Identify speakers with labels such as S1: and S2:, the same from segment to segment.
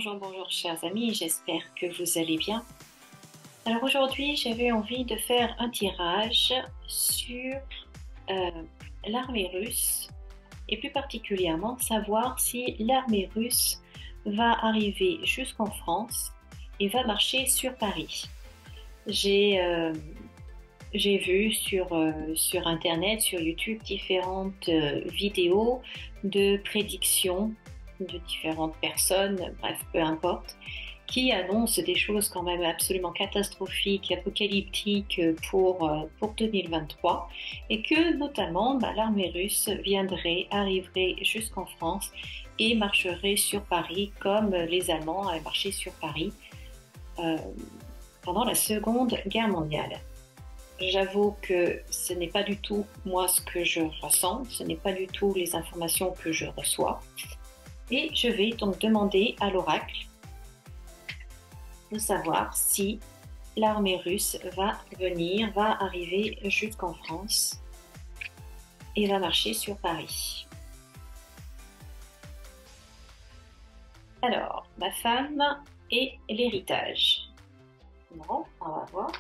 S1: Bonjour, bonjour chers amis, j'espère que vous allez bien. Alors aujourd'hui, j'avais envie de faire un tirage sur euh, l'armée russe et plus particulièrement savoir si l'armée russe va arriver jusqu'en France et va marcher sur Paris. J'ai euh, j'ai vu sur Internet, sur YouTube, différentes vidéos de prédictions de différentes personnes, bref, peu importe, qui annoncent des choses quand même absolument catastrophiques, apocalyptiques pour 2023, et que notamment l'armée russe arriverait jusqu'en France et marcherait sur Paris comme les Allemands avaient marché sur Paris euh, pendant la Seconde Guerre mondiale. J'avoue que ce n'est pas du tout moi ce que je ressens, ce n'est pas du tout les informations que je reçois. Et je vais donc demander à l'oracle de savoir si l'armée russe va arriver jusqu'en France et va marcher sur Paris. Alors, ma femme et l'héritage. Bon, on va voir.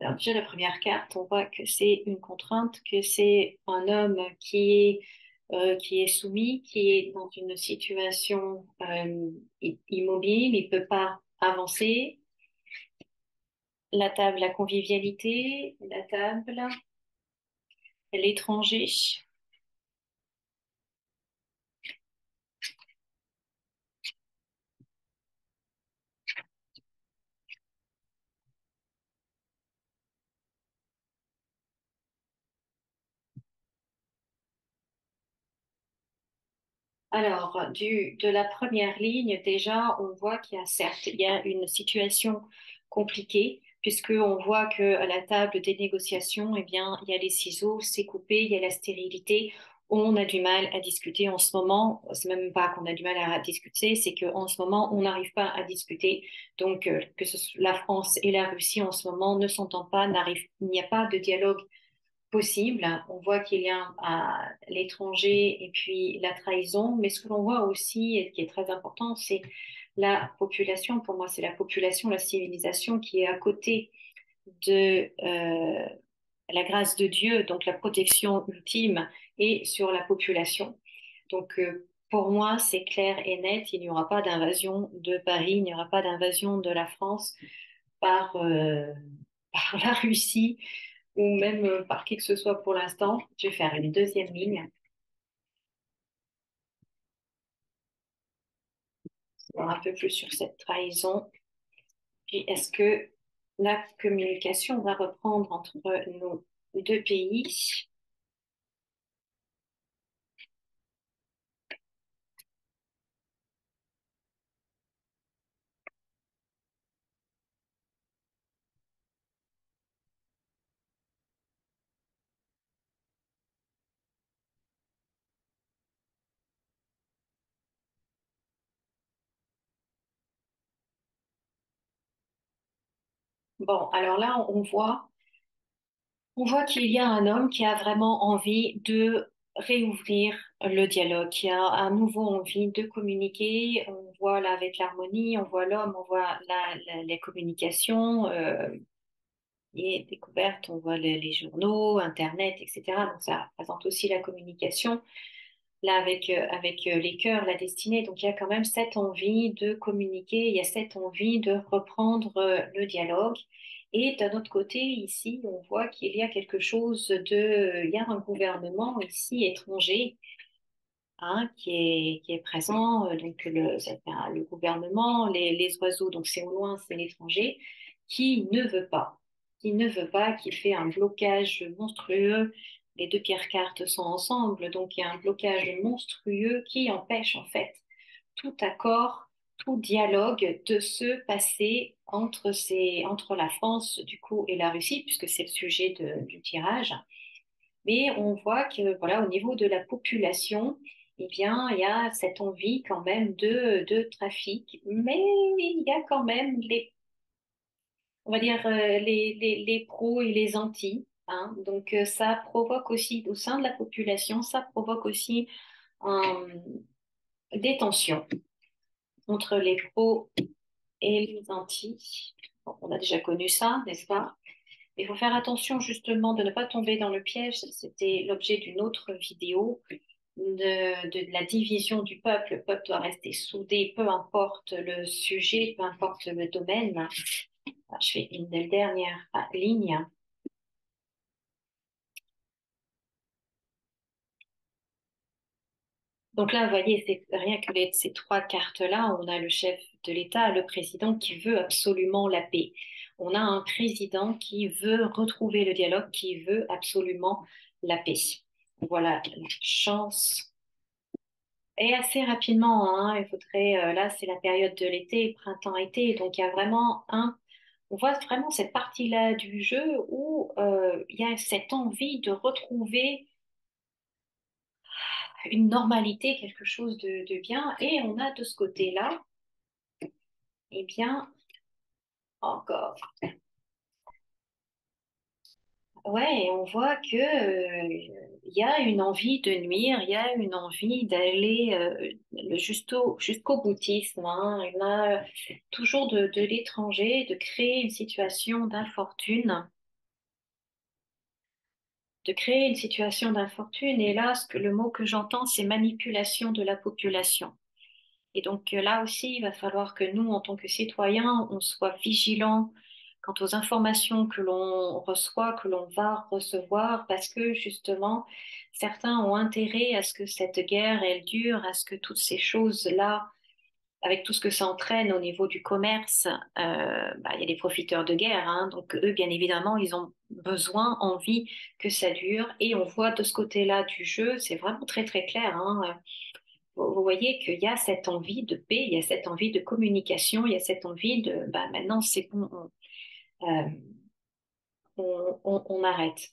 S1: Alors, déjà la première carte, on voit que c'est une contrainte, que c'est un homme qui est soumis, qui est dans une situation immobile, il ne peut pas avancer. La table, la convivialité, la table, l'étranger. Alors, de la première ligne, déjà, on voit qu'il y a certes, il y a une situation compliquée, puisqu'on voit que à la table des négociations, eh bien, il y a les ciseaux, c'est coupé, il y a la stérilité. On a du mal à discuter en ce moment. C'est même pas qu'on a du mal à discuter, c'est qu'en ce moment, on n'arrive pas à discuter. Donc, que ce soit la France et la Russie en ce moment ne s'entendent pas, il n'y a pas de dialogue possible. On voit qu'il y a l'étranger et puis la trahison, mais ce que l'on voit aussi, et qui est très important, c'est la population. Pour moi, c'est la population, la civilisation qui est à côté de la grâce de Dieu, donc la protection ultime, et sur la population. Donc, pour moi, c'est clair et net, il n'y aura pas d'invasion de Paris, il n'y aura pas d'invasion de la France par, par la Russie ou même par qui que ce soit pour l'instant. Je vais faire une deuxième ligne, voir un peu plus sur cette trahison. Puis est-ce que la communication va reprendre entre nos deux pays? Bon, alors là, on voit qu'il y a un homme qui a vraiment envie de réouvrir le dialogue, qui a à nouveau envie de communiquer. On voit là avec l'harmonie, on voit l'homme, on voit les communications. Et découverte, on voit les journaux, Internet, etc. Donc ça représente aussi la communication, là avec les cœurs, la destinée. Donc il y a quand même cette envie de communiquer, il y a cette envie de reprendre le dialogue. Et d'un autre côté, ici, on voit qu'il y a quelque chose il y a un gouvernement ici étranger, hein, qui est présent. Donc le gouvernement, les oiseaux, donc c'est au loin, c'est l'étranger, qui ne veut pas, qui fait un blocage monstrueux. Les deux pierres cartes sont ensemble, donc il y a un blocage monstrueux qui empêche en fait tout accord, tout dialogue de se passer entre la France du coup et la Russie, puisque c'est le sujet du tirage. Mais on voit que voilà, au niveau de la population, eh bien, il y a cette envie quand même de trafic, mais il y a quand même on va dire les pros et les anti. Hein. Donc ça provoque aussi au sein de la population, ça provoque aussi euh, des tensions entre les pros et les anti. Bon, on a déjà connu ça, n'est-ce pas? Il faut faire attention justement de ne pas tomber dans le piège. C'était l'objet d'une autre vidéo de la division du peuple. Le peuple doit rester soudé, peu importe le sujet, peu importe le domaine. Alors, je fais une dernière ligne. Donc là, vous voyez, c'est rien que ces trois cartes-là. On a le chef de l'État, le président qui veut absolument la paix. On a un président qui veut retrouver le dialogue, qui veut absolument la paix. Voilà, la chance. Et assez rapidement, hein, il faudrait, là, c'est la période de l'été, printemps-été, donc il y a vraiment on voit vraiment cette partie-là du jeu où il y a cette envie de retrouver une normalité, quelque chose de bien, et on a de ce côté-là, eh bien, encore. Ouais, et on voit que, il y a une envie de nuire, il y a une envie d'aller jusqu'au boutisme. Hein. Il y a toujours de l'étranger, de créer une situation d'infortune, de créer une situation d'infortune. Et là, le mot que j'entends, c'est manipulation de la population. Et donc là aussi, il va falloir que nous, en tant que citoyens, on soit vigilants quant aux informations que l'on reçoit, que l'on va recevoir, parce que justement, certains ont intérêt à ce que cette guerre, elle dure, à ce que toutes ces choses-là, avec tout ce que ça entraîne au niveau du commerce, il y a des profiteurs de guerre, hein, donc eux, bien évidemment, ils ont besoin, envie que ça dure, et on voit de ce côté-là du jeu, c'est vraiment très très clair, hein, vous voyez qu'il y a cette envie de paix, il y a cette envie de communication, il y a cette envie de, bah, maintenant c'est bon, euh, on arrête.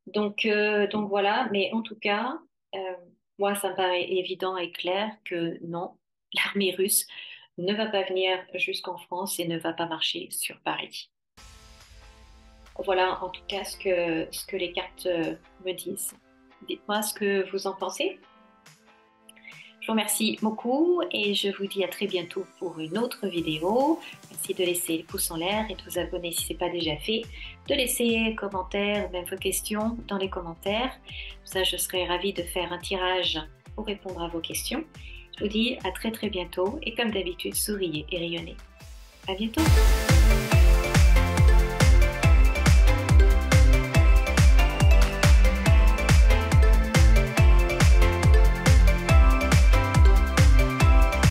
S1: Donc voilà, mais en tout cas, euh, moi ça me paraît évident et clair que non, l'armée russe ne va pas venir jusqu'en France et ne va pas marcher sur Paris. Voilà en tout cas ce que les cartes me disent. Dites-moi ce que vous en pensez. Je vous remercie beaucoup et je vous dis à très bientôt pour une autre vidéo. Merci de laisser le pouce en l'air et de vous abonner si ce n'est pas déjà fait, de laisser un commentaire, même vos questions dans les commentaires. Ça, je serai ravie de faire un tirage pour répondre à vos questions. Je vous dis à très très bientôt et comme d'habitude, souriez et rayonnez. À bientôt!